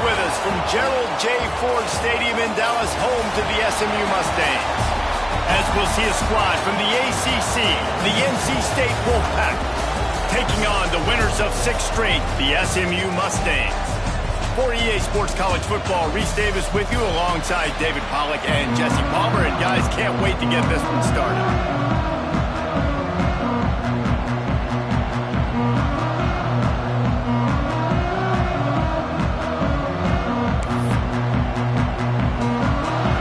with us from Gerald J. Ford Stadium in Dallas, home to the SMU Mustangs. As we'll see a squad from the ACC, the NC State Wolfpack, taking on the winners of 6th straight, the SMU Mustangs. For EA Sports College Football, Reese Davis with you alongside David Pollack and Jesse Palmer. And guys, can't wait to get this one started.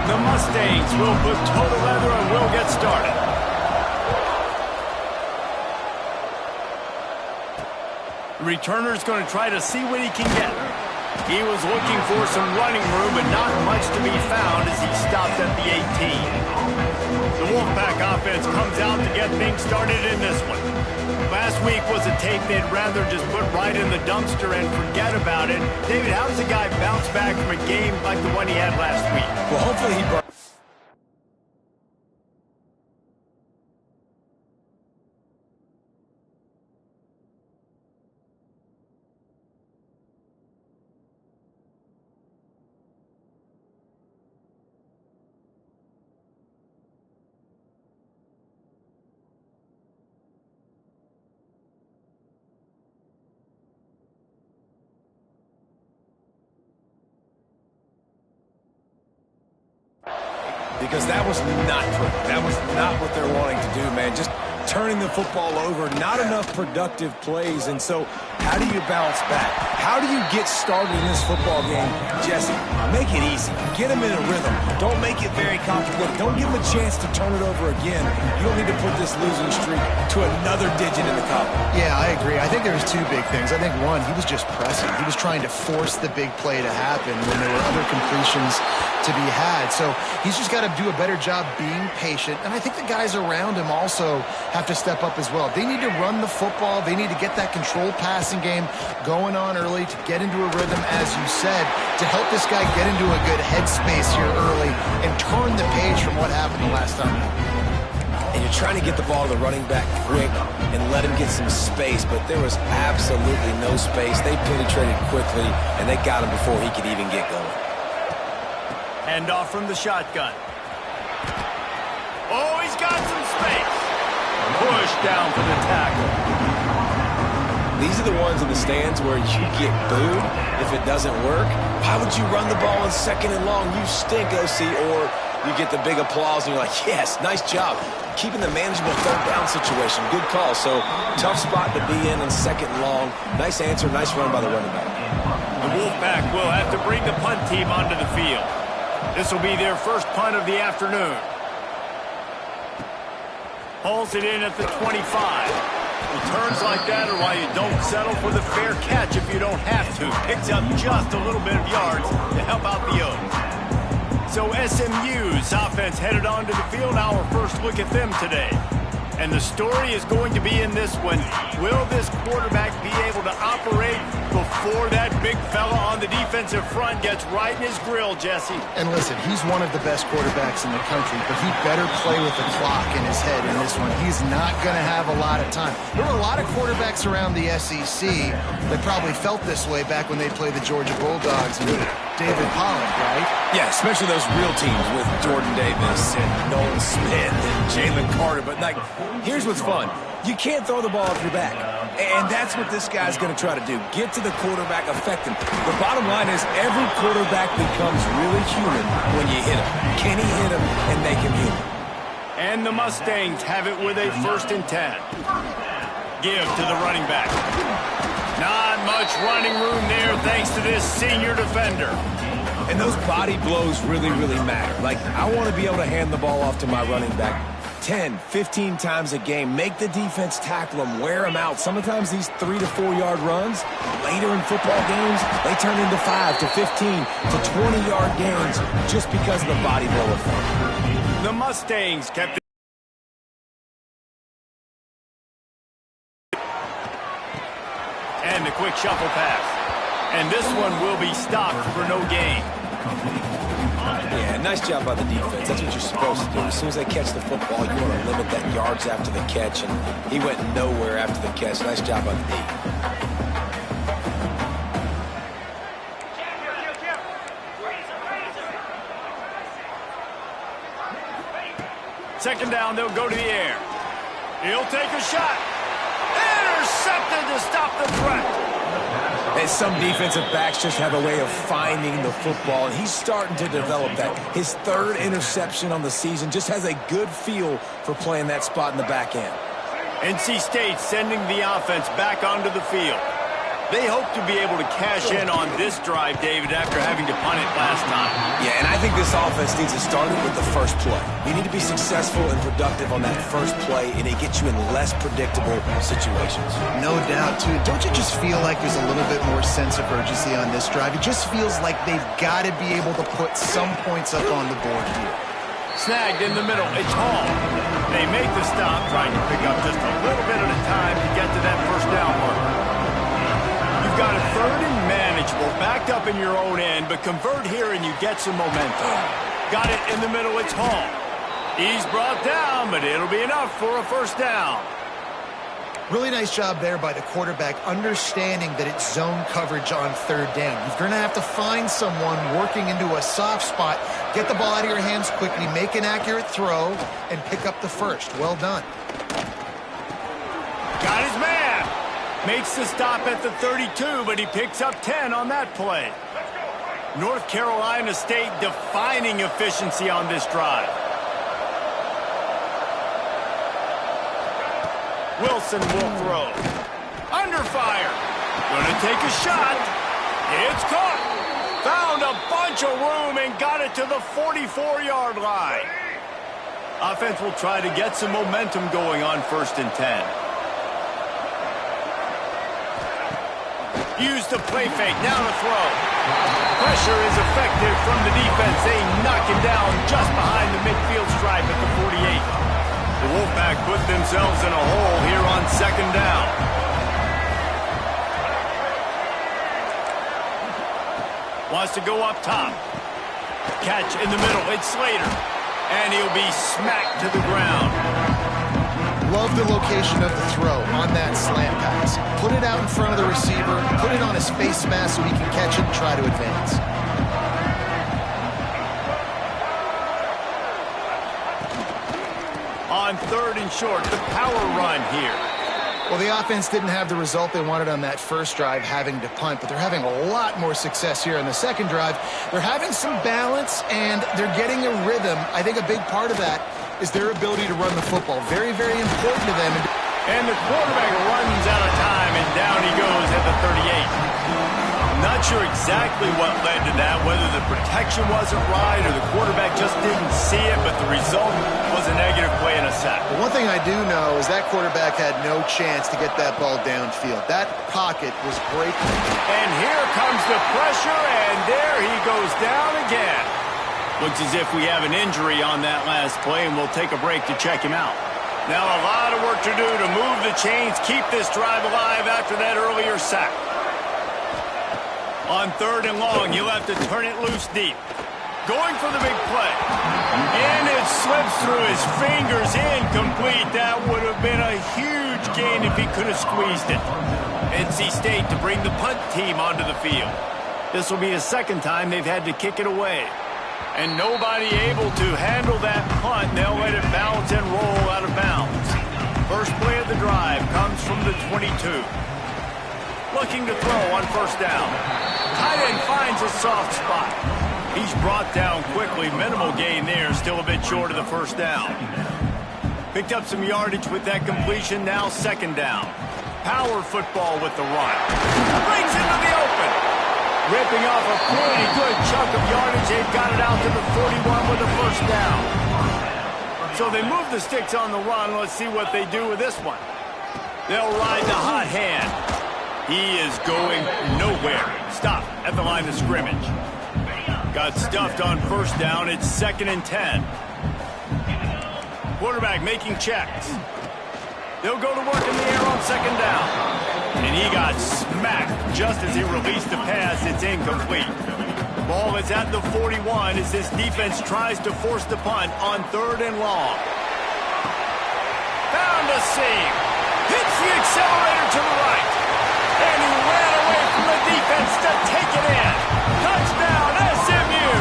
The Mustangs will put total leather and we'll get started. The returner's going to try to see what he can get. He was looking for some running room, but not much to be found as he stopped at the 18. The Wolfpack offense comes out to get things started in this one. Last week was a tape they'd rather just put right in the dumpster and forget about it. David, how does a guy bounce back from a game like the one he had last week? Well, hopefully he brought... Because that was not perfect. That was not what they're wanting to do, man. Just turning the football over, not enough productive plays. And so how do you bounce back? How do you get started in this football game? Jesse, make it easy. Get them in a rhythm. Don't make it very complicated. Don't give them a chance to turn it over again. You don't need to put this losing streak to another digit in the column. Yeah, I agree. I think there was two big things. I think, one, he was just pressing. He was trying to force the big play to happen when there were other completions to be had. So he's just got to do a better job being patient. And I think the guys around him also have to step up as well. They need to run the football. They need to get that controlled passing game going on early to get into a rhythm, as you said, to help this guy get into a good headspace here early and turn the page from what happened the last time. And you're trying to get the ball to the running back quick and let him get some space, but there was absolutely no space. They penetrated quickly, and they got him before he could even get going. Hand off from the shotgun. Oh, he's got some space. Push down for the tackle. These are the ones in the stands where you get booed if it doesn't work. Why would you run the ball in 2nd and long? You stink, OC. Or you get the big applause and you're like, yes, nice job. Keeping the manageable 3rd down situation. Good call. So tough spot to be in 2nd and long. Nice answer, nice run by the running back. The Wolfpack will have to bring the punt team onto the field. This will be their first punt of the afternoon. Hauls it in at the 25. Returns like that are why you don't settle for the fair catch if you don't have to. Picks up just a little bit of yards to help out the O's. So SMU's offense headed onto the field. Our first look at them today. And the story is going to be in this one. Will this quarterback be able to operate before that big fella on the defensive front gets right in his grill, Jesse? And listen, he's one of the best quarterbacks in the country, but he better play with the clock in his head in this one. He's not going to have a lot of time. There were a lot of quarterbacks around the SEC that probably felt this way back when they played the Georgia Bulldogs and David Pollack, right? Yeah, especially those real teams with Jordan Davis and Nolan Smith and Jalen Carter. But, like, here's what's fun. You can't throw the ball off your back. And that's what this guy's going to try to do. Get to the quarterback, affect him. The bottom line is every quarterback becomes really human when you hit him. Can he hit him and make him human? And the Mustangs have it with a 1st and 10. Give to the running back. Not much running room there thanks to this senior defender. And those body blows really, really matter. Like, I want to be able to hand the ball off to my running back 10, 15 times a game. Make the defense tackle them, wear them out. Sometimes these 3 to 4 yard runs, later in football games, they turn into 5 to 15 to 20-yard gains just because of the body blow effect. The Mustangs kept it. And the quick shuffle pass. And this one will be stopped for no gain. Yeah, nice job by the defense. That's what you're supposed to do. As soon as they catch the football, you want to limit that yards after the catch, and he went nowhere after the catch. Nice job by the D. Second down, they'll go to the air. He'll take a shot. Intercepted to stop the threat. And some defensive backs just have a way of finding the football, and he's starting to develop that. His third interception on the season, just has a good feel for playing that spot in the back end. NC State sending the offense back onto the field. They hope to be able to cash in on this drive, David, after having to punt it last time. Yeah, and I think this offense needs to start it with the first play. You need to be successful and productive on that first play, and it gets you in less predictable situations. No doubt, too. Don't you just feel like there's a little bit more sense of urgency on this drive? It just feels like they've got to be able to put some points up on the board here. Snagged in the middle. It's Hall. They make the stop, trying to pick up just a little bit at a time to get to that first down marker. You've got a third and manageable, backed up in your own end, but convert here and you get some momentum. Got it in the middle. It's Hall. He's brought down, but it'll be enough for a first down. Really nice job there by the quarterback, understanding that it's zone coverage on third down. You're going to have to find someone working into a soft spot, get the ball out of your hands quickly, make an accurate throw, and pick up the first. Well done. Got his man. Makes the stop at the 32, but he picks up 10 on that play. North Carolina State defining efficiency on this drive. Wilson will throw. Under fire. Gonna take a shot. It's caught. Found a bunch of room and got it to the 44-yard line. Offense will try to get some momentum going on 1st and 10. Use the play fake. Now to throw. Pressure is effective from the defense. They knock him down just behind the midfield stripe at the 48. The Wolfpack put themselves in a hole here on 2nd down. Wants to go up top. Catch in the middle. It's Slater. And he'll be smacked to the ground. Love the location of the throw on that slant pass. Put it out in front of the receiver. Put it on his face mask so he can catch it and try to advance. On 3rd and short, the power run here. Well, the offense didn't have the result they wanted on that first drive, having to punt, but they're having a lot more success here on the second drive. They're having some balance, and they're getting a rhythm. I think a big part of that is their ability to run the football. Very, very important to them. And the quarterback runs out of time, and down he goes at the 38. Not sure exactly what led to that, whether the protection wasn't right or the quarterback just didn't see it, but the result was a negative play and a sack. But one thing I do know is that quarterback had no chance to get that ball downfield. That pocket was breaking. And here comes the pressure, and there he goes down again. Looks as if we have an injury on that last play, and we'll take a break to check him out. Now a lot of work to do to move the chains, keep this drive alive after that earlier sack. On 3rd and long, you'll have to turn it loose deep. Going for the big play. And it slips through his fingers, incomplete. That would have been a huge gain if he could have squeezed it. NC State to bring the punt team onto the field. This will be the 2nd time they've had to kick it away. And nobody able to handle that punt. They'll let it bounce and roll out of bounds. First play of the drive comes from the 22. Looking to throw on 1st down. Tight end finds a soft spot. He's brought down quickly. Minimal gain there. Still a bit short of the 1st down. Picked up some yardage with that completion. Now 2nd down. Power football with the run. Brings into the open. Ripping off a pretty good chunk of yardage. They've got it out to the 41 with the 1st down. So they move the sticks on the run. Let's see what they do with this one. They'll ride the hot hand. He is going nowhere. Stop at the line of scrimmage. Got stuffed on 1st down. It's 2nd and 10. Quarterback making checks. They'll go to work in the air on 2nd down. And he got smacked just as he released the pass. It's incomplete. Ball is at the 41 as this defense tries to force the punt on 3rd and long. Found a seam. Hits the accelerator to the right. And he ran away from the defense to take it in. Touchdown, SMU.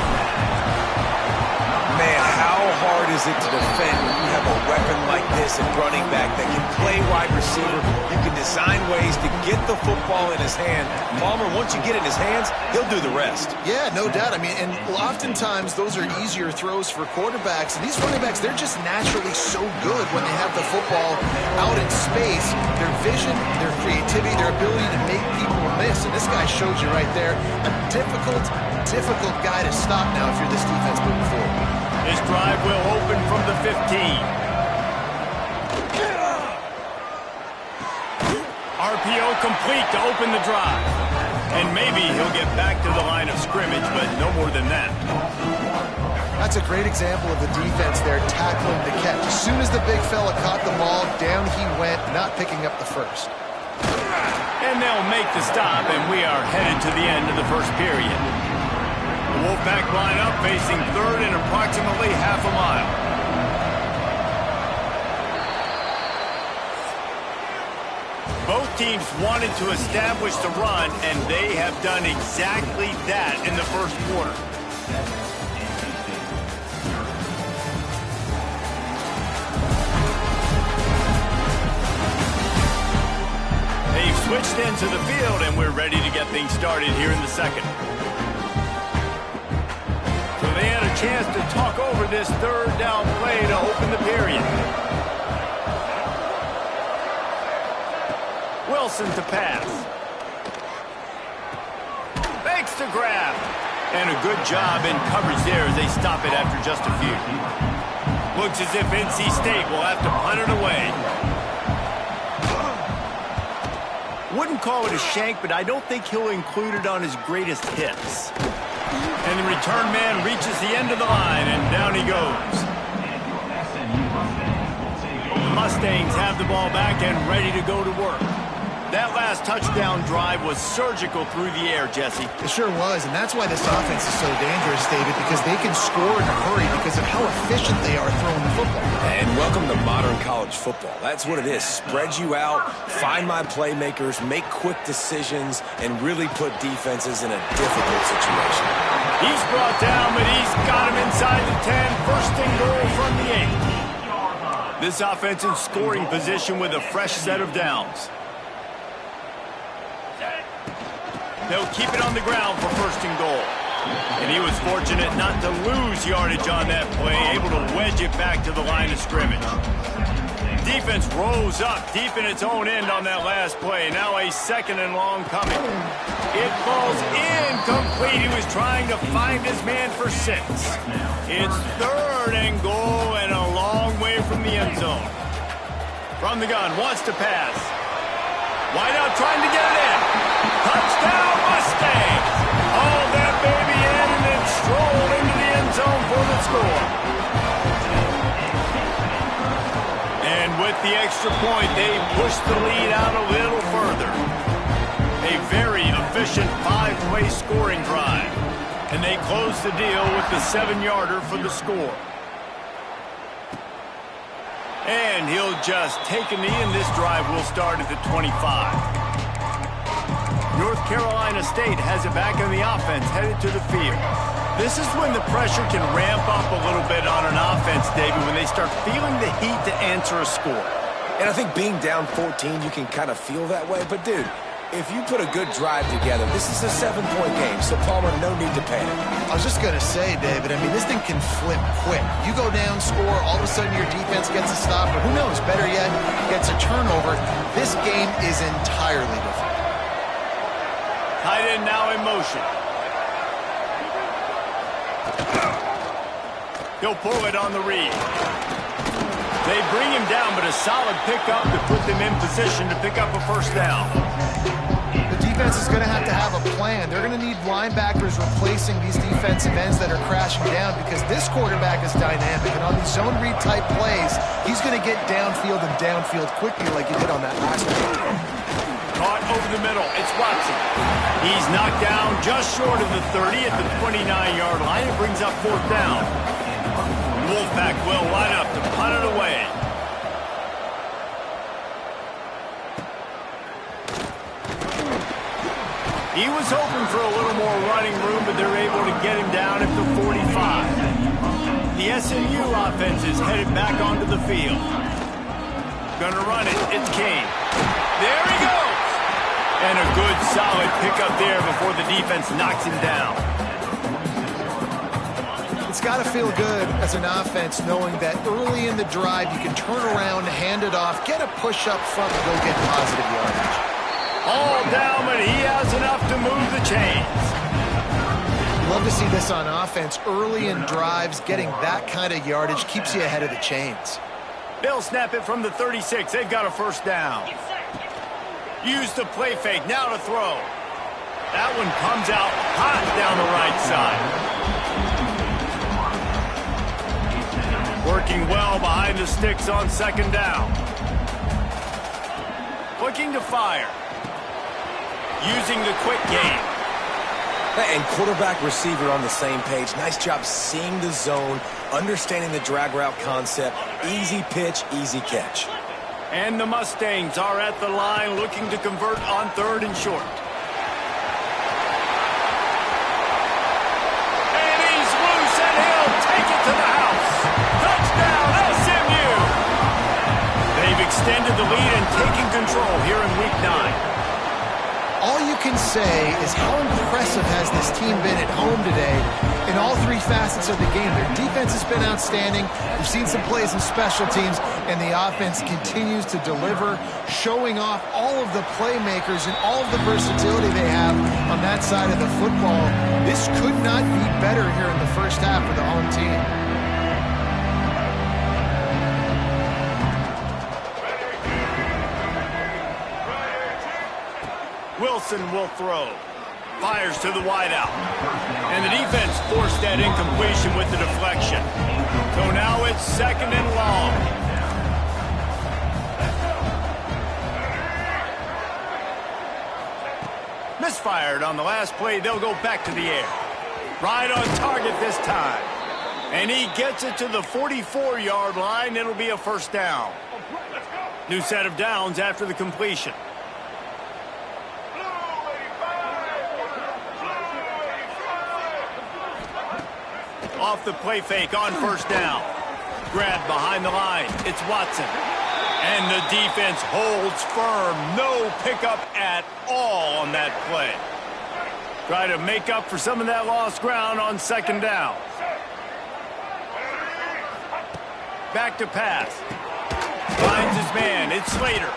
Man, how hard is it to defend when you have a weapon like this at running back that can play wide receiver. You can design ways to get the football in his hand. Palmer, once you get it in his hands, he'll do the rest. Yeah, no doubt. I mean, and oftentimes those are easier throws for quarterbacks. And these running backs, they're just naturally so good when they have the football out in space. Their vision, their creativity, their ability to make people miss. And this guy showed you right there a difficult guy to stop now if you're this defense moving forward. This drive will open from the 15. RPO complete to open the drive. And maybe he'll get back to the line of scrimmage, but no more than that. That's a great example of the defense there tackling the catch. As soon as the big fella caught the ball, down he went, not picking up the first. And they'll make the stop, and we are headed to the end of the first period. The Wolfpack line up facing third and approximately half a mile. Both teams wanted to establish the run, and they have done exactly that in the first quarter. They've switched into the field, and we're ready to get things started here in the second. So they had a chance to talk over this third down play to open the period. Wilson to pass. Fakes to grab. And a good job in coverage there as they stop it after just a few. Looks as if NC State will have to punt it away. Wouldn't call it a shank, but I don't think he'll include it on his greatest hits. And the return man reaches the end of the line, and down he goes. The Mustangs have the ball back and ready to go to work. That last touchdown drive was surgical through the air, Jesse. It sure was, and that's why this offense is so dangerous, David, because they can score in a hurry because of how efficient they are throwing the football. And welcome to modern college football. That's what it is. Spread you out, find my playmakers, make quick decisions, and really put defenses in a difficult situation. He's brought down, but he's got him inside the 10. First and goal from the 8. This offense in scoring position with a fresh set of downs. They'll keep it on the ground for first and goal. And he was fortunate not to lose yardage on that play, able to wedge it back to the line of scrimmage. Defense rose up deep in its own end on that last play. Now a second and long coming. It falls incomplete. He was trying to find his man for 6. It's third and goal and a long way from the end zone. From the gun, wants to pass. Wide out trying to get it in. Touchdown Mustangs! Haul that baby in and then stroll into the end zone for the score. And with the extra point, they push the lead out a little further. A very efficient 5-play scoring drive. And they close the deal with the 7-yarder for the score. And he'll just take a knee, and this drive will start at the 25. North Carolina State has it back on the offense, headed to the field. This is when the pressure can ramp up a little bit on an offense, David, when they start feeling the heat to answer a score. And I think being down 14, you can kind of feel that way. But, dude, if you put a good drive together, this is a 7-point game, so Palmer, no need to panic. I was just going to say, David, I mean, this thing can flip quick. You go down, score, all of a sudden your defense gets a stop, or who knows, better yet, gets a turnover. This game is entirely different. Tight end now in motion. He'll pull it on the read. They bring him down, but a solid pickup to put them in position to pick up a first down. The defense is going to have a plan. They're going to need linebackers replacing these defensive ends that are crashing down because this quarterback is dynamic. And on these zone read type plays, he's going to get downfield and downfield quickly like he did on that last one. Caught over the middle. It's Watson. He's knocked down just short of the 30 at the 29-yard line. It brings up fourth down. Wolfpack will line up to punt it away. He was hoping for a little more running room, but they're able to get him down at the 45. The SMU offense is headed back onto the field. Gonna run it. It's Kane. There he goes. And a good, solid pickup there before the defense knocks him down. It's got to feel good as an offense knowing that early in the drive you can turn around, hand it off, get a push up front, and go get positive yardage. All down, but he has enough to move the chains. Love to see this on offense. Early in drives, getting that kind of yardage keeps you ahead of the chains. They'll snap it from the 36. They've got a first down. Use the play fake. Now to throw. That one comes out hot down the right side. Working well behind the sticks on second down. Looking to fire. Using the quick game. And quarterback, receiver on the same page. Nice job seeing the zone, understanding the drag route concept. Easy pitch, easy catch. And the Mustangs are at the line looking to convert on third and short. And he's loose, and he'll take it to the house. Touchdown, SMU! They've extended the lead and taken control here in Week 9. All you can say is how impressive has this team been at home today in all three facets of the game. Their defense has been outstanding. We've seen some plays in special teams, and the offense continues to deliver, showing off all of the playmakers and all of the versatility they have on that side of the football. This could not be better here in the first half for the home team. Wilson will throw. Fires to the wideout. And the defense forced that incompletion with the deflection. So now it's second and long. Misfired on the last play. They'll go back to the air. Right on target this time. And he gets it to the 44-yard line. It'll be a first down. New set of downs after the completion. Off the play fake on first down. Grab behind the line. It's Watson. And the defense holds firm. No pickup at all on that play. Try to make up for some of that lost ground on second down. Back to pass. Finds his man. It's Slater.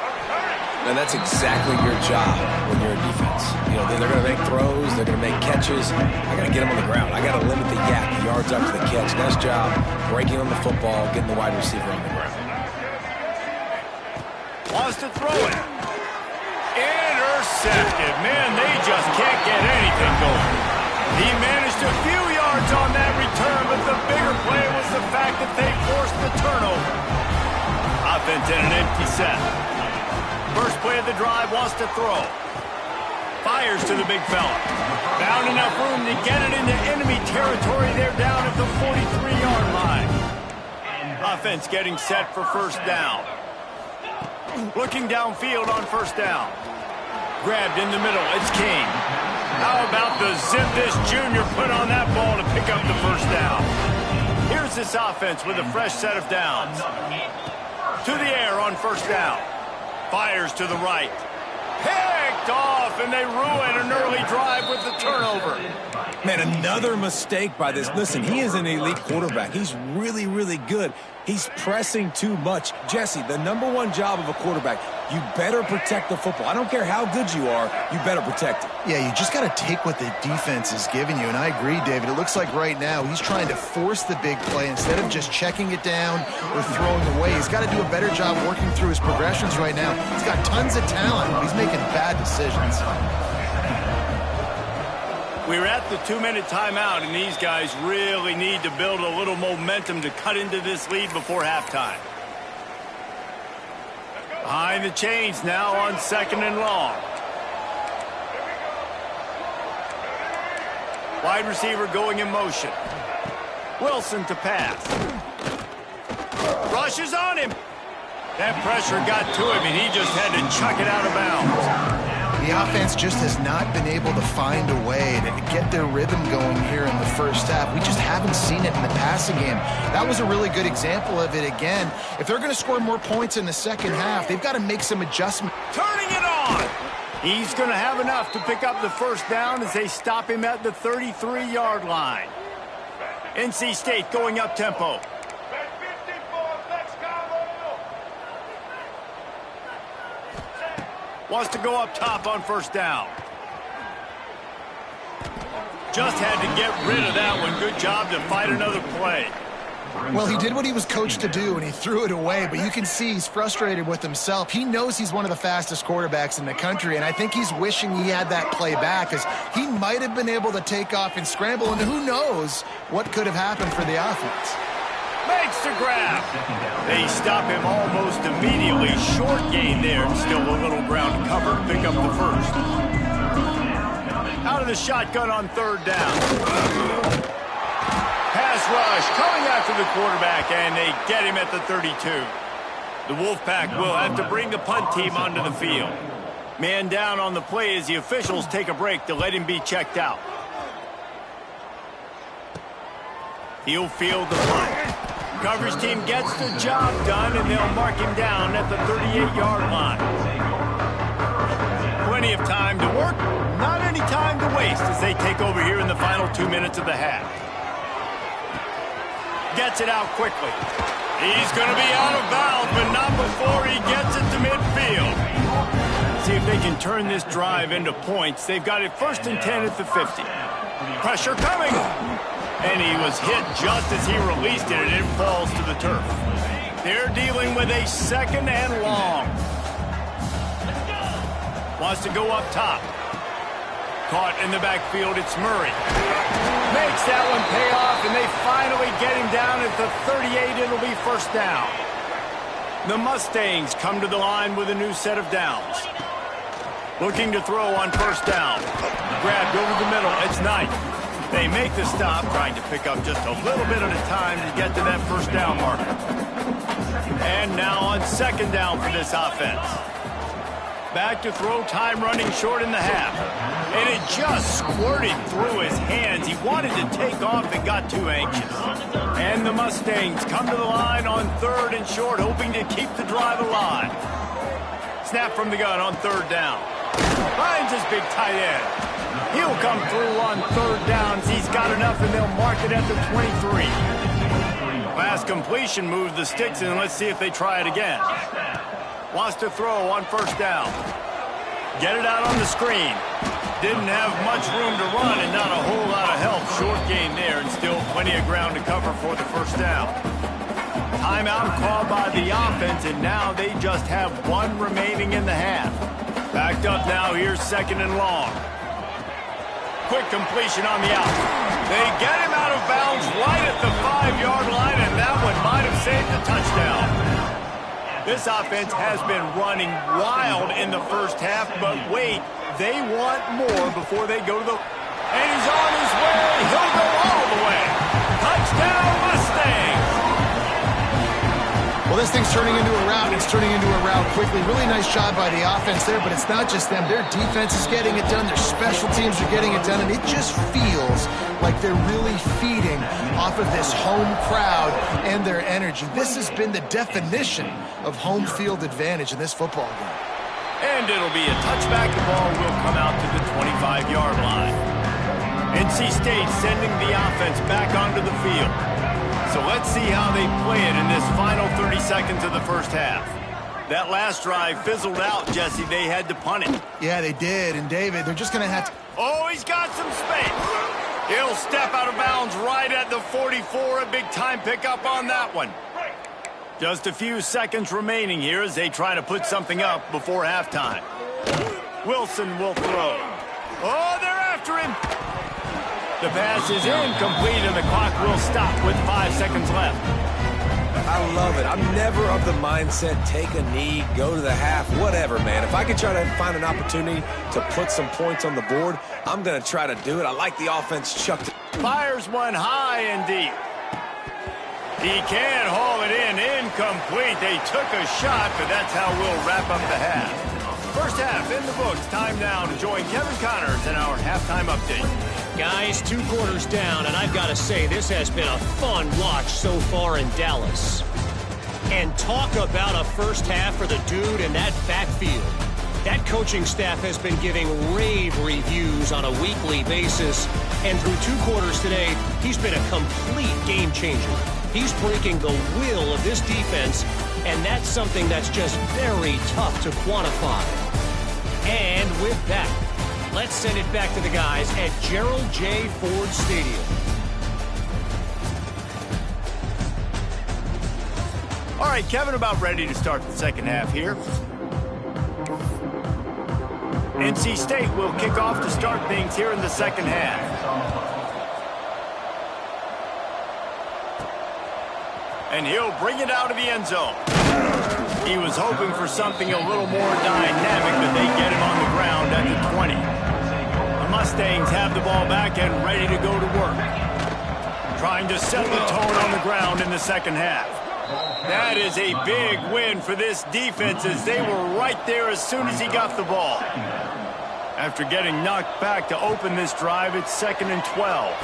And that's exactly your job when you're a defense. You know, they're going to make throws. They're going to make catches. I got to get them on the ground. I got to limit the gap, the yards up to the catch. Nice job breaking on the football, getting the wide receiver on the ground. Wants to throw it. Intercepted. Man, they just can't get anything going. He managed a few yards on that return, but the bigger play was the fact that they forced the turnover. Offense in an empty set. First play of the drive, wants to throw. Fires to the big fella. Found enough room to get it into enemy territory. They're down at the 43-yard line. Offense getting set for first down. Looking downfield on first down. Grabbed in the middle. It's King. How about the zip this junior put on that ball to pick up the first down? Here's this offense with a fresh set of downs. To the air on first down. Fires to the right. Picked off, and they ruin an early drive with the turnover. Man, another mistake by this. Listen, he is an elite quarterback. He's really, really good. He's pressing too much. Jesse, the number one job of a quarterback, you better protect the football. I don't care how good you are, you better protect it. Yeah, you just got to take what the defense is giving you, and I agree, David. It looks like right now he's trying to force the big play instead of just checking it down or throwing away. He's got to do a better job working through his progressions right now. He's got tons of talent, but he's making bad decisions. We're at the 2-minute timeout, and these guys really need to build a little momentum to cut into this lead before halftime. Behind the chains now on second and long. Wide receiver going in motion. Wilson to pass. Rushes on him. That pressure got to him, and he just had to chuck it out of bounds. The offense just has not been able to find a way to get their rhythm going here in the first half. We just haven't seen it in the passing game. That was a really good example of it again. If they're going to score more points in the second half, they've got to make some adjustments. Turning it on! He's going to have enough to pick up the first down as they stop him at the 33-yard line. NC State going up tempo. Wants to go up top on first down. Just had to get rid of that one. Good job to fight another play. Well, he did what he was coached to do, and he threw it away, but you can see he's frustrated with himself. He knows he's one of the fastest quarterbacks in the country, and I think he's wishing he had that play back, because he might have been able to take off and scramble, and who knows what could have happened for the offense. Makes the grab. They stop him almost immediately. Short gain there, and still a little ground to cover to pick up the first. Out of the shotgun on third down. Pass rush coming after the quarterback, and they get him at the 32. The Wolfpack will have to bring the punt team onto the field. Man down on the play as the officials take a break to let him be checked out. He'll field the punt. Coverage team gets the job done, and they'll mark him down at the 38-yard line. Plenty of time to work, not any time to waste as they take over here in the final 2 minutes of the half. Gets it out quickly. He's going to be out of bounds, but not before he gets it to midfield. See if they can turn this drive into points. They've got it 1st and 10 at the 50. Pressure coming. And he was hit just as he released it, and it falls to the turf. They're dealing with a 2nd and long. Wants to go up top. Caught in the backfield, it's Murray. Makes that one pay off, and they finally get him down at the 38. It'll be first down. The Mustangs come to the line with a new set of downs. Looking to throw on first down. Grabbed over the middle, it's Knight. They make the stop, trying to pick up just a little bit at a time to get to that first down marker. And now on second down for this offense. Back to throw, time running short in the half. And it just squirted through his hands. He wanted to take off and got too anxious. And the Mustangs come to the line on 3rd and short, hoping to keep the drive alive. Snap from the gun on 3rd down. Finds his big tight end. He'll come through on 3rd downs. He's got enough, and they'll mark it at the 23. Last completion moves the sticks, and let's see if they try it again. Wants to throw on first down. Get it out on the screen. Didn't have much room to run and not a whole lot of help. Short gain there, and still plenty of ground to cover for the first down. Timeout called by the offense, and now they just have 1 remaining in the half. Backed up now, here's 2nd and long. Quick completion on the out. They get him out of bounds right at the 5-yard line, and that one might have saved the touchdown. This offense has been running wild in the first half, but wait, they want more before they go to the... And he's on his way. He'll go all the way. Touchdown, Mustangs! Well, this thing's turning into a rout, and it's turning into a rout quickly. Really nice job by the offense there, but it's not just them. Their defense is getting it done. Their special teams are getting it done, and it just feels like they're really feeding off of this home crowd and their energy. This has been the definition of home field advantage in this football game. And it'll be a touchback. The ball will come out to the 25-yard line. NC State sending the offense back onto the field. So let's see how they play it in this final 30 seconds of the first half. That last drive fizzled out, Jesse. They had to punt it. Yeah, they did. And, David, they're just going to have to... Oh, he's got some space. He'll step out of bounds right at the 44. A big-time pickup on that one. Just a few seconds remaining here as they try to put something up before halftime. Wilson will throw. Oh, they're after him. The pass is incomplete, and the clock will stop with 5 seconds left. I love it. I'm never of the mindset, take a knee, go to the half, whatever, man. If I can try to find an opportunity to put some points on the board, I'm going to try to do it. I like the offense chucked it. Fires one high and deep. He can't haul it in. Incomplete. They took a shot, but that's how we'll wrap up the half. First half in the books. Time now to join Kevin Connors in our halftime update. Guys, 2 quarters down, and I've got to say, this has been a fun watch so far in Dallas. And talk about a first half for the dude in that backfield. That coaching staff has been giving rave reviews on a weekly basis, and through 2 quarters today, he's been a complete game changer. He's breaking the will of this defense, and that's something that's just very tough to quantify. And with that, let's send it back to the guys at Gerald J. Ford Stadium. All right, Kevin, about ready to start the second half here. NC State will kick off to start things here in the second half. And he'll bring it out of the end zone. He was hoping for something a little more dynamic, but they get him on the ground at the 20. The Mustangs have the ball back and ready to go to work. Trying to set the tone on the ground in the second half. That is a big win for this defense as they were right there as soon as he got the ball. After getting knocked back to open this drive, it's 2nd and 12.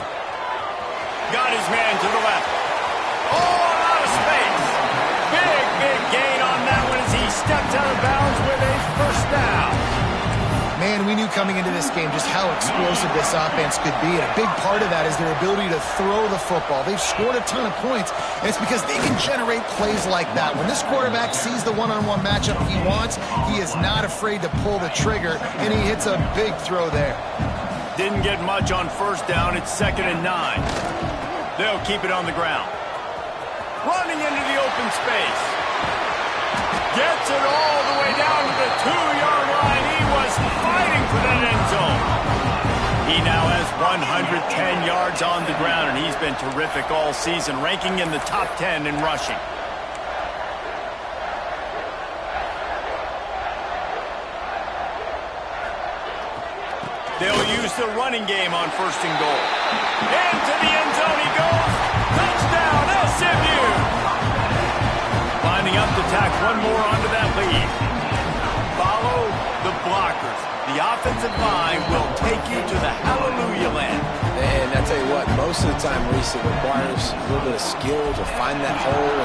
Got his man to the left. Oh, out of space. Big gain on that one as he stepped out of bounds with a first down. Man, we knew coming into this game just how explosive this offense could be, and a big part of that is their ability to throw the football. They've scored a ton of points, and it's because they can generate plays like that. When this quarterback sees the one-on-one matchup he wants, he is not afraid to pull the trigger, and he hits a big throw there. Didn't get much on first down. It's 2nd and 9. They'll keep it on the ground. Running into the open space. Gets it all the way down to the 2-yard line. He was fighting for that end zone. He now has 110 yards on the ground, and he's been terrific all season, ranking in the top 10 in rushing. They'll use the running game on 1st and goal. Into the end zone he goes. Touchdown, SMU! Lining up to tack one more onto that lead. Follow the blockers. The offensive line will take you to the hallelujah land. And I tell you what, most of the time, Reese, it requires a little bit of skill to find that hole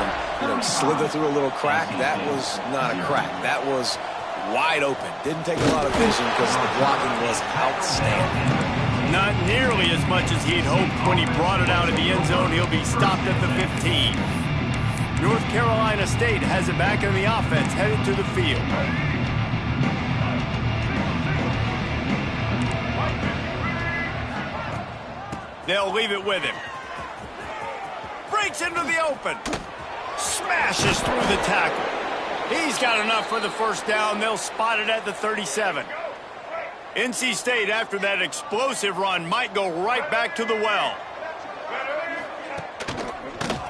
and, slither through a little crack. That was not a crack. That was wide open. Didn't take a lot of vision because the blocking was outstanding. Not nearly as much as he'd hoped when he brought it out of the end zone. He'll be stopped at the 15. North Carolina State has it back in the offense, headed to the field. They'll leave it with him. Breaks into the open. Smashes through the tackle. He's got enough for the first down. They'll spot it at the 37. NC State, after that explosive run, might go right back to the well.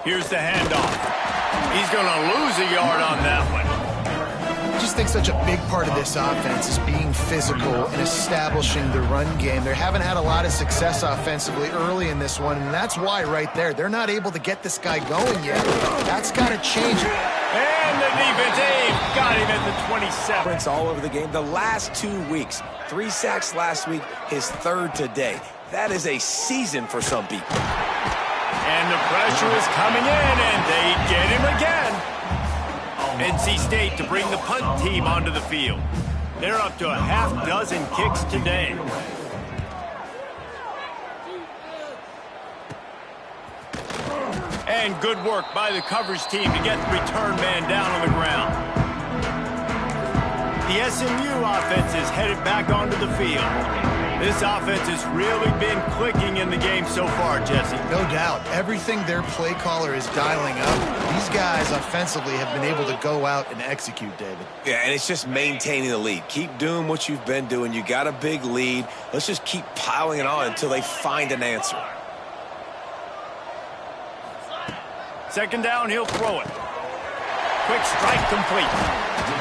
Here's the handoff. He's going to lose a yard on that one. I just think such a big part of this offense is being physical and establishing the run game. They haven't had a lot of success offensively early in this one, and that's why right there, they're not able to get this guy going yet. That's got to change it. And the defense got him at the 27. Prince all over the game. The last 2 weeks, 3 sacks last week, his 3rd today. That is a season for some people. And the pressure is coming in, and they get him again. NC State to bring the punt team onto the field. They're up to a half-dozen kicks today. And good work by the coverage team to get the return man down on the ground. The SMU offense is headed back onto the field. This offense has really been clicking in the game so far, Jesse. No doubt. Everything their play caller is dialing up, these guys offensively have been able to go out and execute, David. Yeah, and it's just maintaining the lead. Keep doing what you've been doing. You got a big lead. Let's just keep piling it on until they find an answer. 2nd down, he'll throw it. Quick strike complete.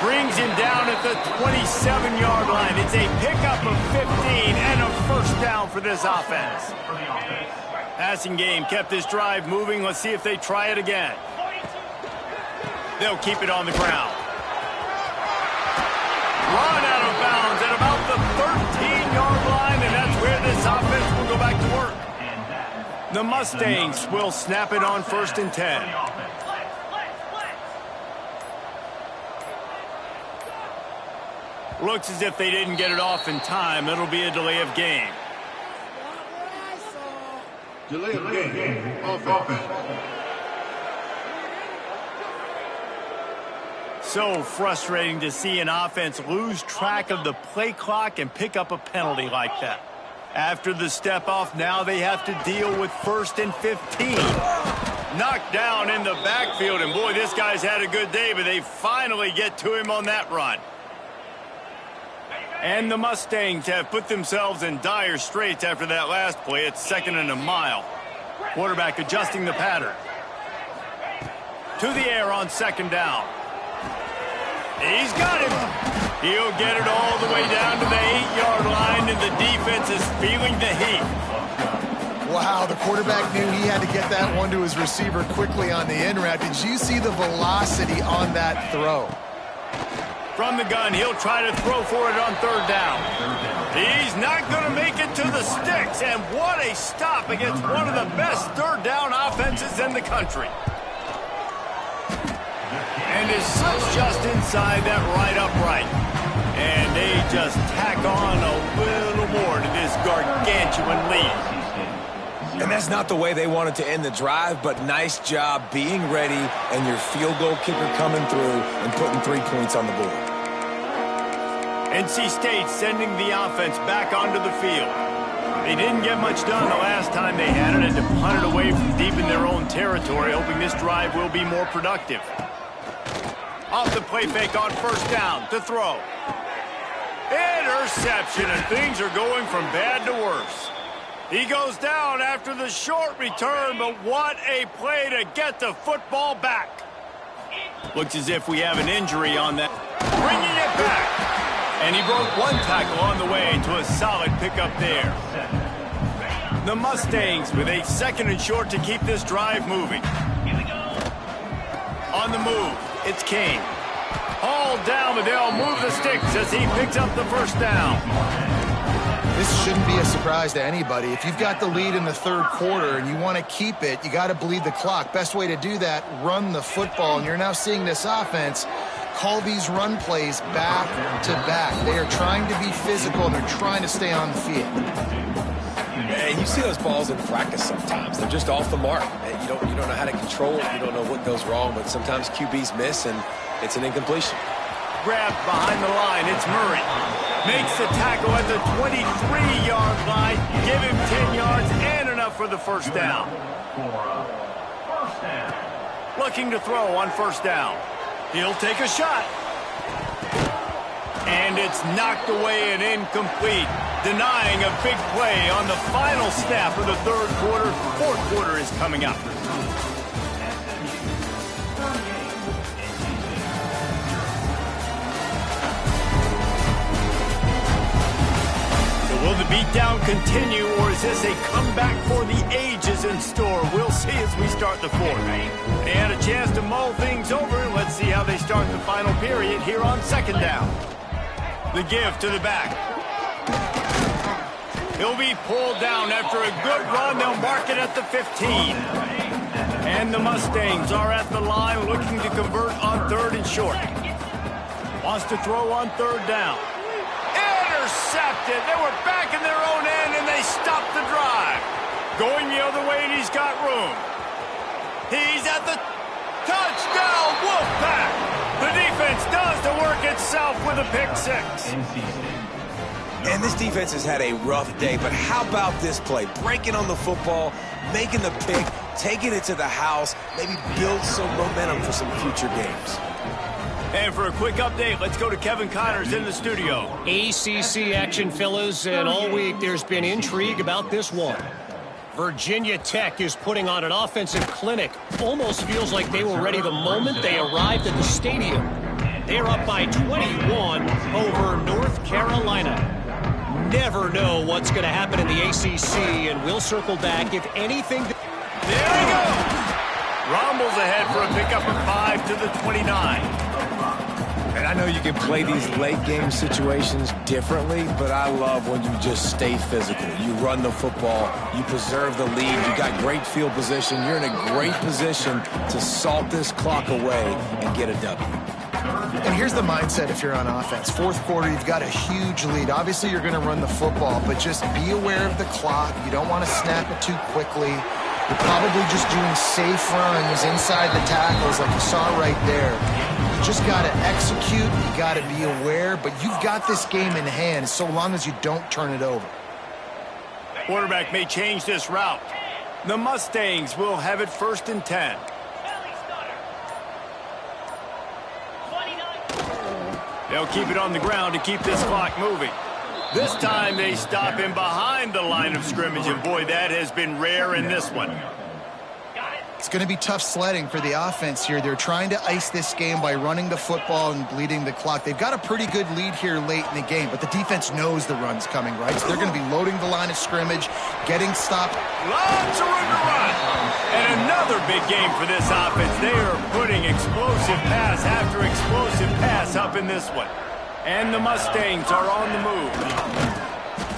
Brings him down at the 27-yard line. It's a pickup of 15 and a first down for this offense. Passing game kept this drive moving. Let's see if they try it again. They'll keep it on the ground. Run out of The Mustangs will snap it on 1st and 10. Looks as if they didn't get it off in time. It'll be a delay of game. Delay of game. Offense. So frustrating to see an offense lose track of the play clock and pick up a penalty like that. After the step off, now they have to deal with 1st and 15. Knocked down in the backfield, and boy, this guy's had a good day, but they finally get to him on that run. And the Mustangs have put themselves in dire straits after that last play. It's 2nd and a mile. Quarterback adjusting the pattern. To the air on 2nd down. He's got him. He'll get it all the way down to the 8-yard line, and the defense is feeling the heat. Wow, the quarterback knew he had to get that one to his receiver quickly on the in route. Did you see the velocity on that throw? From the gun, he'll try to throw for it on 3rd down. He's not going to make it to the sticks, and what a stop against one of the best 3rd down offenses in the country. And his foot's just inside that right upright. And they just tack on a little more to this gargantuan lead. And that's not the way they wanted to end the drive, but nice job being ready and your field goal kicker coming through and putting 3 points on the board. NC State sending the offense back onto the field. They didn't get much done the last time they had it, and to punt it away from deep in their own territory, hoping this drive will be more productive. Off the play fake on 1st down to throw. Interception, and things are going from bad to worse. He goes down after the short return, but what a play to get the football back. Looks as if we have an injury on that. Bringing it back. And he broke one tackle on the way to a solid pickup there. The Mustangs with a 2nd and short to keep this drive moving. On the move, it's Kane. Hauled down, but they'll move the sticks as he picks up the 1st down. This shouldn't be a surprise to anybody. If you've got the lead in the 3rd quarter and you want to keep it, you got to bleed the clock. Best way to do that, run the football. And you're now seeing this offense call these run plays back to back. They are trying to be physical, and they're trying to stay on the field. And you see those balls in practice sometimes. They're just off the mark. You don't know how to control it. You don't know what goes wrong, but sometimes QBs miss, and it's an incompletion. Grabbed behind the line, it's Murray. Makes the tackle at the 23-yard line. Give him 10 yards and enough for the 1st down. Looking to throw on 1st down. He'll take a shot. And it's knocked away and incomplete, denying a big play on the final snap of the 3rd quarter. 4th quarter is coming up. Will the beatdown continue, or is this a comeback for the ages in store? We'll see as we start the 4th. They had a chance to mull things over. Let's see how they start the final period here on 2nd down. The give to the back. He'll be pulled down after a good run. They'll mark it at the 15. And the Mustangs are at the line looking to convert on 3rd and short. Wants to throw on 3rd down. Intercepted. They were back in their own end, and they stopped the drive. Going the other way, and he's got room. He's at the touchdown, Wolfpack. The defense does the work itself with a pick 6. And this defense has had a rough day, but how about this play? Breaking on the football, making the pick, taking it to the house, maybe build some momentum for some future games. And for a quick update, let's go to Kevin Connors in the studio. ACC action, fellas, and all week there's been intrigue about this one. Virginia Tech is putting on an offensive clinic. Almost feels like they were ready the moment they arrived at the stadium. They're up by 21 over North Carolina. Never know what's going to happen in the ACC, and we'll circle back if anything. There he goes. Rumbles ahead for a pickup of 5 to the 29. And I know you can play these late game situations differently, but I love when you just stay physical. You run the football, you preserve the lead, you got great field position, you're in a great position to salt this clock away and get a W. And here's the mindset if you're on offense. Fourth quarter, you've got a huge lead. Obviously, you're going to run the football, but just be aware of the clock. You don't want to snap it too quickly. You're probably just doing safe runs inside the tackles like you saw right there. You just got to execute. You got to be aware, but you've got this game in hand so long as you don't turn it over. Quarterback may change this route. The Mustangs will have it 1st and 10. They'll keep it on the ground to keep this clock moving. This time they stop him behind the line of scrimmage, and boy, that has been rare in this one. It's going to be tough sledding for the offense here. They're trying to ice this game by running the football and bleeding the clock. They've got a pretty good lead here late in the game, but the defense knows the run's coming, right? So they're going to be loading the line of scrimmage, getting stopped. Lots of room to run. And another big game for this offense. They are putting explosive pass after explosive pass up in this one. And the Mustangs are on the move.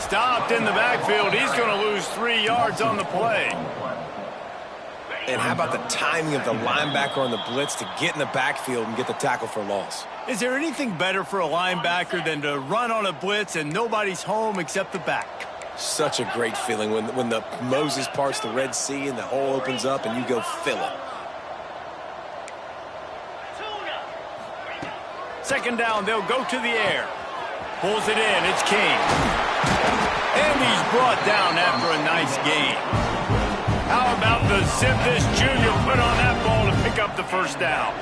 Stopped in the backfield. He's going to lose 3 yards on the play. And how about the timing of the linebacker on the blitz to get in the backfield and get the tackle for loss? Is there anything better for a linebacker than to run on a blitz and nobody's home except the back? Such a great feeling when the Moses parts the Red Sea and the hole opens up and you go fill it. 2nd down, they'll go to the air. Pulls it in, it's King. And he's brought down after a nice gain. How about the zip this junior put on that ball to pick up the 1st down?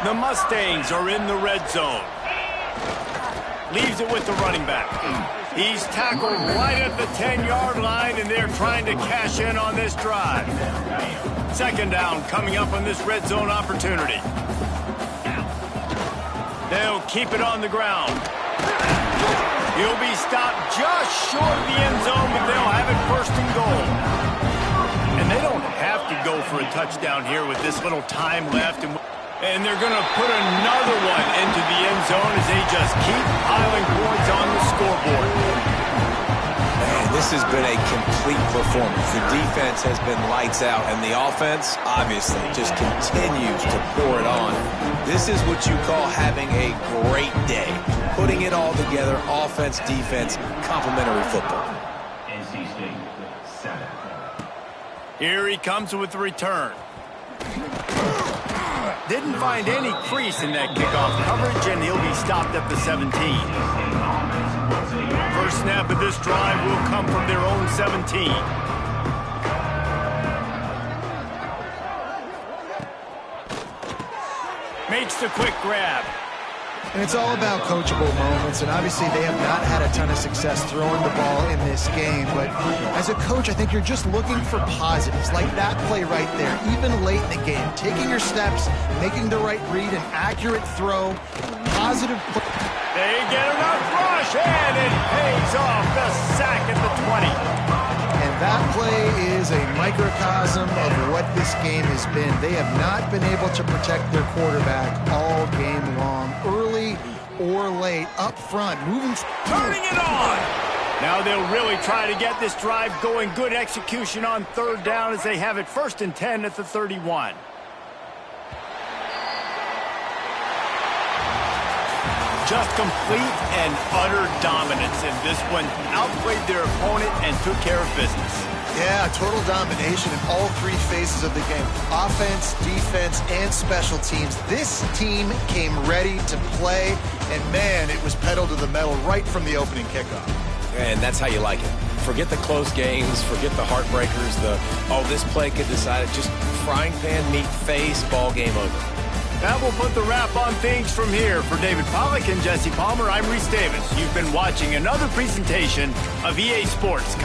The Mustangs are in the red zone. Leaves it with the running back. He's tackled right at the 10-yard line, and they're trying to cash in on this drive. 2nd down coming up on this red zone opportunity. They'll keep it on the ground. He'll be stopped just short of the end zone, but they'll have it 1st and goal. And they don't have to go for a touchdown here with this little time left. And they're going to put another one into the end zone as they just keep piling points on the scoreboard. Man, this has been a complete performance. The defense has been lights out, and the offense, obviously, just continues to pour it on. This is what you call having a great day. Putting it all together, offense, defense, complementary football. Here he comes with the return. Didn't find any crease in that kickoff coverage, and he'll be stopped at the 17. First snap of this drive will come from their own 17. Makes the quick grab. And it's all about coachable moments, and obviously they have not had a ton of success throwing the ball in this game, but as a coach, I think you're just looking for positives, like that play right there, even late in the game, taking your steps, making the right read, an accurate throw, positive play. They get enough rush, and it pays off, the sack at the 20. And that play is a microcosm of what this game has been. They have not been able to protect their quarterback all game long, early or late, up front, moving. Turning it on! Now they'll really try to get this drive going. Good execution on 3rd down as they have it 1st and 10 at the 31. Just complete and utter dominance in this one. Outplayed their opponent and took care of business. Yeah, total domination in all 3 phases of the game. Offense, defense, and special teams. This team came ready to play, and man, it was pedal to the metal right from the opening kickoff. And that's how you like it. Forget the close games, forget the heartbreakers, this play could decide it. Just frying pan, meat face, ball game over. That will put the wrap on things from here. For David Pollack and Jesse Palmer, I'm Reese Davis. You've been watching another presentation of EA Sports.